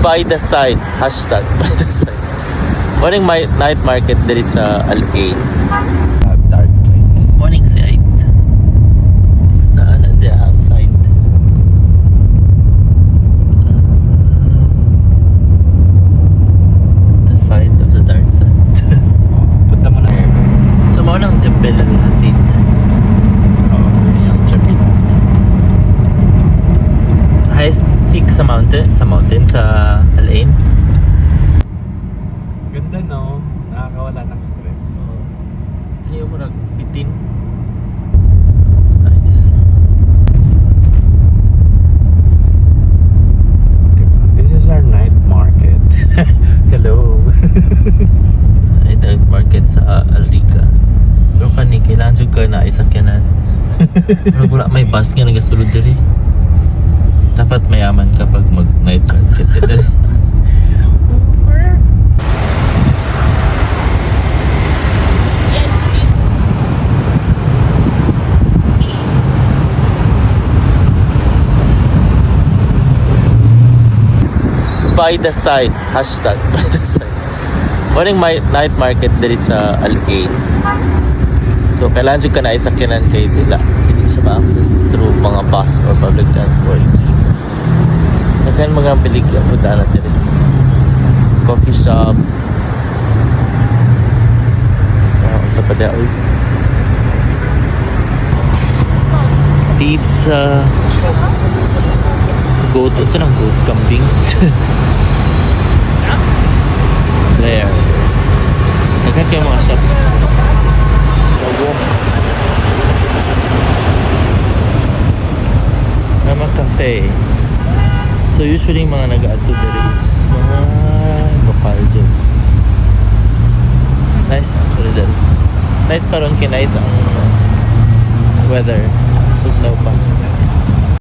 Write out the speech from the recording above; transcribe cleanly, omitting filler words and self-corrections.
By the side. Hashtag by the side. Morning night market there is Al-Ain. Dark place. Morning side. Naanan dia ang side. The side of the dark side. Punta mo na So mo nang Jebel Al-Hadid. yung Jabit. Highest peak sa mountain sa Al-Ain. Ganda no? Nakakawala ng stress. Hindi mo nagbitin. Nice. This is our night market. Hello. Night market sa Al-Riga. Pero kani, kailangan dyan ka na isakyanan. Pero wala may bus nga nagasulod dali. Dapat mayaman ka pag mag-night market dali. By the side. Hashtag by the side. Morning night market there is Al-Ain. So kailangan dyan ka na isakyanan kay Dila. Hindi siya ma-access through mga bus or public transport. Nagkan mga bilig ang punta natin rin. Coffee shop. Sa padaoy. Pizza. Goat. Ano saan ang goat? Kambing. There. Nagkan kayo mga shops. Nama cafe. So usually mga nag-ato there is mga lokal dyan. Nice actually dyan. Nice paron kinay ang weather. Tugnaw pa.